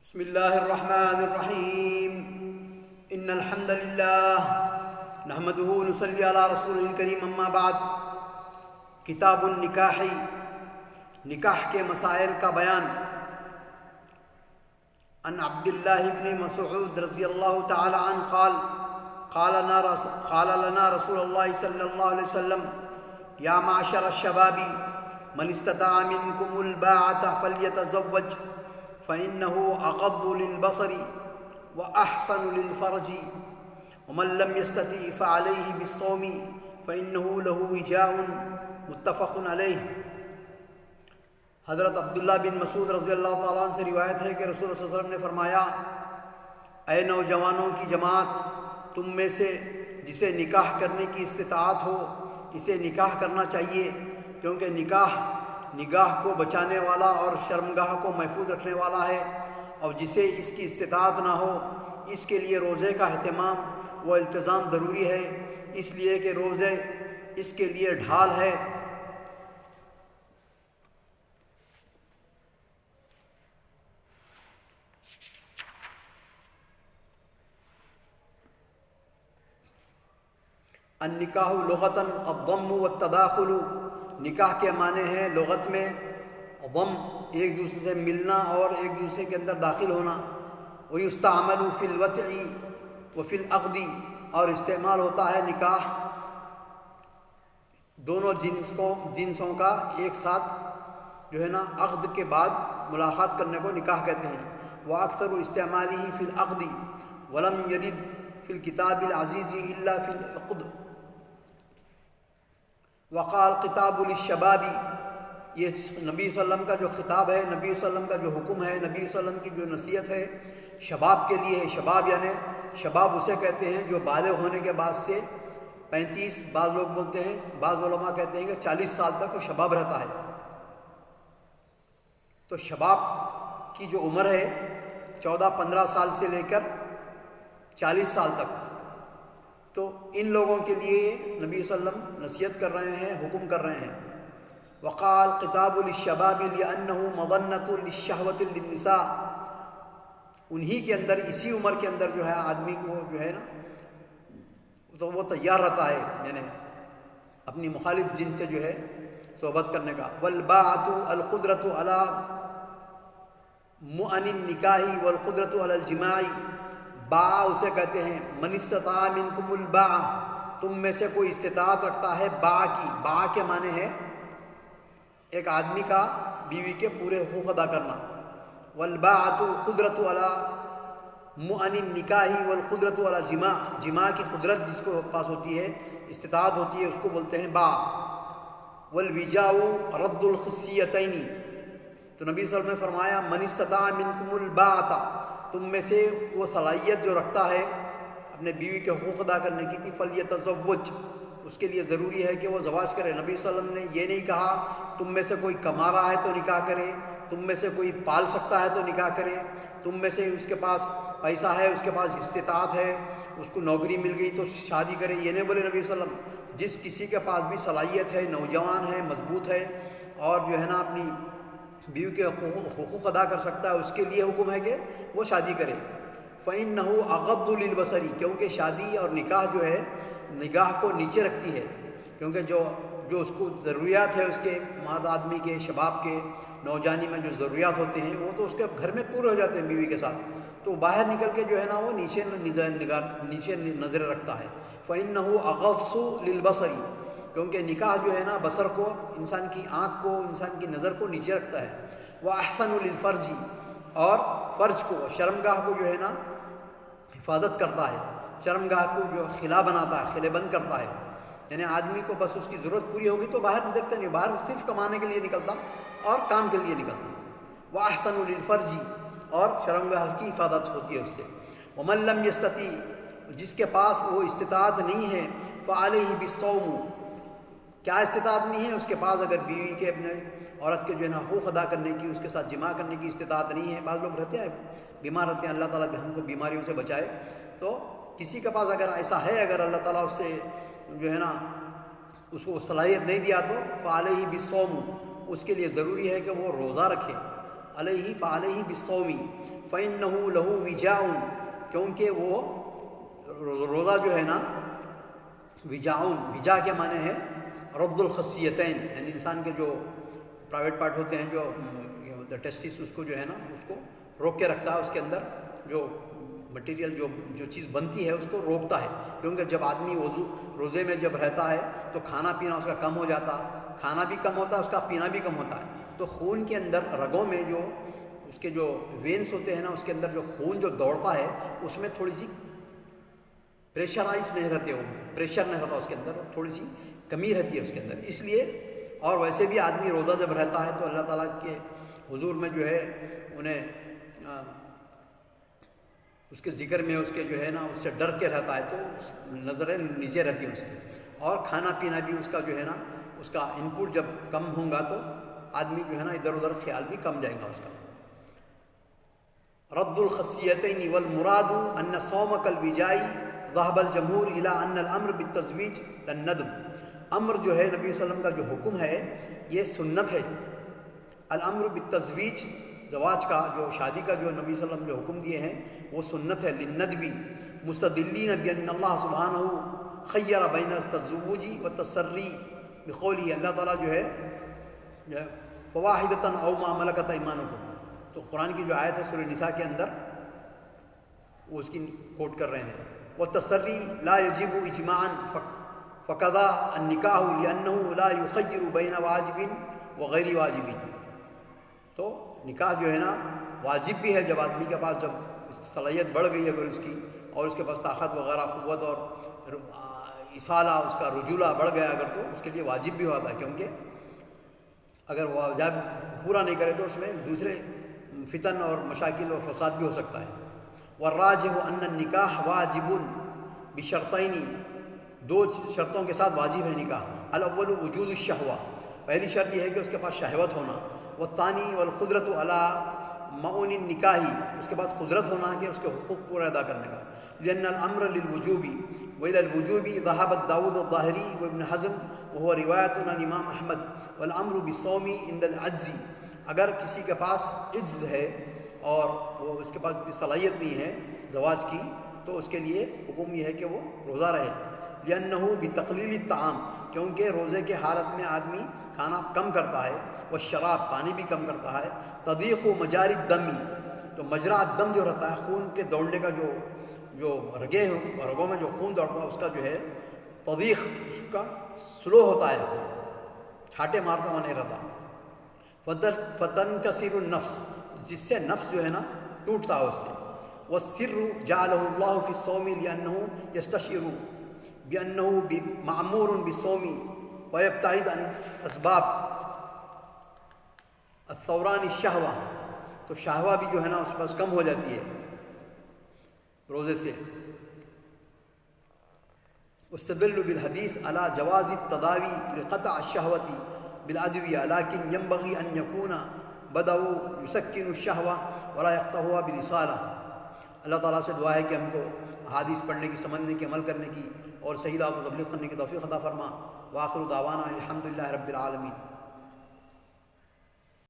بسم الله الرحمن الرحيم إن الحمد لله نحمده ونصلي على رسوله الكريم اما بعد کتاب النکاح نکاح کے مسائل کا بیان عن عبد الله بن مسعود رضی اللہ تعالی عنہ قال لنا رسول الله صلی اللہ علیہ وسلم یا معشر الشباب من استطاع منكم الباعة فليتزوج فإنه أغض للبصر وأحسن للفرج ومن لم يستطع فعليه بالصوم فإنه له وجاء متفق علیہ۔ حضرت عبداللہ بن مسعود رضی اللہ تعالیٰ عنہ سے روایت ہے کہ رسول اللہ صلی اللہ علیہ وسلم نے فرمایا، اے نوجوانوں کی جماعت، تم میں سے جسے نکاح کرنے کی استطاعت ہو اسے نکاح کرنا چاہیے، کیونکہ نگاہ کو بچانے والا اور شرمگاہ کو محفوظ رکھنے والا ہے، اور جسے اس کی استطاعت نہ ہو اس کے لیے روزے کا اہتمام و التزام ضروری ہے، اس لیے کہ روزے اس کے لیے ڈھال ہے۔ النکاح لغتاً الضم والتداخل، نکاح کے معنی ہیں لغت میں ضم، ایک دوسرے سے ملنا اور ایک دوسرے کے اندر داخل ہونا، ویستعمل فی الوطء وفی العقد، اور استعمال ہوتا ہے نکاح دونوں جنسوں کا ایک ساتھ جو ہے نا عقد کے بعد ملاقات کرنے کو نکاح کہتے ہیں۔ وَأَكْثَرُ اسْتِعْمَالِهِ فِي الْعَقْدِ وَلَمْ يَرِدْ فِي الْكِتَابِ الْعَزِيزِ إِلَّا فِي الْعُقْدِ۔ وقال خطاب للشباب، یہ نبی صلی اللہ علیہ وسلم کا جو خطاب ہے، نبی صلی اللہ علیہ وسلم کا جو حکم ہے، نبی صلی اللہ علیہ وسلم کی جو نصیحت ہے شباب کے لیے ہے۔ شباب یعنی شباب اسے کہتے ہیں جو بالغ ہونے کے بعد سے 35، بعض لوگ بولتے ہیں، بعض علماء کہتے ہیں کہ 40 سال تک وہ شباب رہتا ہے۔ تو شباب کی جو عمر ہے 14-15 سال سے لے کر 40 سال تک، تو ان لوگوں کے لیے نبی صلی اللہ علیہ وسلم نصیحت کر رہے ہیں، حکم کر رہے ہیں۔ وقال خطاب للشباب لأنه مظنة للشهوة للنساء، انہی کے اندر، اسی عمر کے اندر جو ہے آدمی کو جو ہے نا تو وہ تیار رہتا ہے، یعنی اپنی مخالف جن سے جو ہے صحبت کرنے کا۔ والباعة القدرة على مؤن النکاح والقدرة على الجماع، باع اسے کہتے ہیں من استطاع منکم الباع، تم میں سے کوئی استطاعت رکھتا ہے باع کی۔ باع کے معنی ہے ایک آدمی کا بیوی کے پورے حقوق ادا کرنا۔ والباعۃ قدرۃ علی مؤن النکاح والقدرۃ علی جماع، جماع کی قدرت جس کو پاس ہوتی ہے، استطاعت ہوتی ہے، اس کو بولتے ہیں باع۔ والوجاء رد الخصیتین، تو نبی صلی اللہ علیہ وسلم نے فرمایا من استطاع منکم الباعۃ، تم میں سے وہ صلاحیت جو رکھتا ہے اپنے بیوی کے حقوق ادا کرنے کی، فلیتزوج، اس کے لیے ضروری ہے کہ وہ زواج کرے۔ نبی صلی اللہ علیہ وسلم نے یہ نہیں کہا تم میں سے کوئی کما رہا ہے تو نکاح کرے، تم میں سے کوئی پال سکتا ہے تو نکاح کرے، تم میں سے اس کے پاس پیسہ ہے، اس کے پاس استطاعت ہے، اس کو نوکری مل گئی تو شادی کرے، یہ نہیں بولے نبی صلی اللہ علیہ وسلم۔ جس کسی کے پاس بھی صلاحیت ہے، نوجوان ہے، مضبوط ہے، اور جو ہے نا اپنی بیوی کے حقوق ادا کر سکتا ہے، اس کے لیے حکم ہے کہ وہ شادی کرے۔ فَإِنَّهُ أَغَضُّ لِلْبَصَرِ، کیونکہ شادی اور نکاح جو ہے نگاہ کو نیچے رکھتی ہے، کیونکہ جو اس کو ضروریات ہے، اس کے مرد آدمی کے، شباب کے، نوجوانی میں جو ضروریات ہوتے ہیں وہ تو اس کے گھر میں پورے ہو جاتے ہیں بیوی کے ساتھ، تو باہر نکل کے جو ہے نا وہ نیچے نظر رکھتا ہے۔ فَإِنَّهُ أَغَضُّ لِلْبَصَرِ، کیونکہ نکاح جو ہے نا بصر کو، انسان کی آنکھ کو، انسان کی نظر کو نیچے رکھتا ہے۔ وَأَحْسَنُ لِلْفَرْجِ، اور فرج کو، شرمگاہ کو جو ہے نا حفاظت کرتا ہے، شرمگاہ کو جو خلا بناتا ہے، خلے بند کرتا ہے، یعنی آدمی کو بس اس کی ضرورت پوری ہوگی تو باہر دیکھتا نہیں، باہر صرف کمانے کے لیے نکلتا اور کام کے لیے نکلتا۔ وَأَحْسَنُ لِلْفَرْجِ، اور شرمگاہ کی حفاظت ہوتی ہے اس سے۔ وَمَن لَّمْ يَسْتَطِعْ، جس کے پاس وہ استطاعت نہیں ہے، فَعَلَيْهِ بِالصَّوْمِ، کیا استطاعت نہیں ہے اس کے پاس؟ اگر بیوی کے، اپنے عورت کے جو ہے نا حقوق ادا کرنے کی، اس کے ساتھ جماع کرنے کی استطاعت نہیں ہے، بعض لوگ رہتے ہیں بیمار رہتے ہیں، اللہ تعالیٰ ہم کو بیماریوں سے بچائے، تو کسی کے پاس اگر ایسا ہے، اگر اللہ تعالیٰ اس سے جو ہے نا اس کو صلاحیت نہیں دیا تو فعلیہ بالصوم، اس کے لیے ضروری ہے کہ وہ روزہ رکھے۔ علیہ فعلیہ بالصوم فَإِنَّهُ لَهُ وِجَاءٌ، کیونکہ وہ روزہ جو ہے نا وجاؤن، وجا کے معنی ہے رد الخصیتین، یعنی انسان کے جو پرائیویٹ پارٹ ہوتے ہیں، جو ٹیسٹس، اس کو جو ہے نا اس کو روک کے رکھتا ہے، اس کے اندر جو مٹیریل جو چیز بنتی ہے اس کو روکتا ہے، کیونکہ جب آدمی روزے میں جب رہتا ہے تو کھانا پینا اس کا کم ہو جاتا، کھانا بھی کم ہوتا ہے، اس کا پینا بھی کم ہوتا ہے، تو خون کے اندر رگوں میں جو اس کے جو وینس ہوتے ہیں نا، اس کے اندر جو خون جو دوڑتا ہے اس میں تھوڑی سی پریشرائز نہیں رہتے، ہو پریشر نہیں ہوتا اس کے اندر، تھوڑی سی کمی رہتی ہے اس کے اندر، اس لیے۔ اور ویسے بھی آدمی روزہ جب رہتا ہے تو اللہ تعالیٰ کے حضور میں جو ہے انہیں اس کے ذکر میں، اس کے جو ہے نا اس سے ڈر کے رہتا ہے، تو نظریں نیچے رہتی ہیں اس کی، اور کھانا پینا بھی اس کا جو ہے نا اس کا انپٹ جب کم ہوں گا تو آدمی جو ہے نا ادھر ادھر خیال بھی کم جائے گا اس کا۔ رد الخصیتین والمراد ان صوم کالوجاء ذهب الجمہور الى ان الامر بالتزویج للندب، امر جو ہے نبی صلی اللہ علیہ وسلم کا جو حکم ہے یہ سنت ہے، الامر بالتزویج، زواج کا جو شادی کا جو نبی صلی اللہ علیہ وسلم جو حکم دیے ہیں وہ سنت ہے، للندب مستدلین بان اللہ سبحانہ خیر بین التزوج والتسری بقولی، اللہ تعالیٰ جو ہے فواحدۃ او ما ملکت ایمانکم، تو قرآن کی جو آیت ہے سورہ نساء کے اندر وہ اس کی کوٹ کر رہے ہیں، والتسری لا یجب اجماعا فقضا النکاح لانه لا یخیر بین واجب وغیر واجب، تو نکاح جو ہے نا واجب بھی ہے جب آدمی کے پاس جب صلاحیت بڑھ گئی اگر اس کی، اور اس کے پاس طاقت وغیرہ قوت اور اصالہ اس کا رجولہ بڑھ گیا اگر، تو اس کے لیے واجب بھی ہوتا ہے، کیونکہ اگر وہ جب پورا نہیں کرے تو اس میں دوسرے فتن اور مشاکل اور فساد بھی ہو سکتا ہے۔ والراجح ان النکاح واجب بشرطین، دو شرطوں کے ساتھ واجب ہے نکاح، الاول وجود الشہوہ، پہلی شرط یہ ہے کہ اس کے پاس شہوت ہونا، والثانی والقدرت علی معون النکاح، اس کے بعد قدرت ہونا کہ اس کے حقوق پورا ادا کرنے کا، لأن الامر للوجوب وإلى الوجوب ذهب داود الظاہری وابن حزم وهو روایت عن امام احمد، والامر بالصوم عند العجز، اگر کسی کے پاس عجز ہے اور وہ اس کے پاس صلاحیت نہیں ہے زواج کی، تو اس کے لیے حکم یہ ہے کہ وہ روزہ رہے، لأنه بتقلیل الطعام، کیونکہ روزے کے حالت میں آدمی کھانا کم کرتا ہے، وہ شراب پانی بھی کم کرتا ہے، تضیق مجاری الدم، تو مجرا الدم جو رہتا ہے خون کے دوڑنے کا جو رگوں میں جو خون دوڑتا ہے اس کا جو ہے تضیق، اس کا سلو ہوتا ہے، چھاٹے مارتا ہوا نہیں رہتا، فتنکسر النفس، جس سے نفس جو ہے نا ٹوٹتا ہے اس سے، والسر جعلہ اللہ فی الصوم لأنه یستشعر بأنه معمور بالصوم ويبتعد عن اسباب الثوران الشہوہ، تو شہوہ بھی جو ہے نا اس پاس کم ہو جاتی ہے روزے سے۔ استدل بالحدیث على جواز التداوی لقطع الشہوة بالادویہ لیکن ينبغي ان يكون بدأوا يسکن الشہوہ ولا يقطعها بالاصالہ، اللہ تعالیٰ سے دعا ہے کہ ہم کو احادیث پڑھنے کی، سمجھنے کی، عمل کرنے کی اور صحیح دعوت و تبلیغ کرنے کی توفیق عطا فرما۔ وآخر دعوانا الحمدللہ رب العالمین۔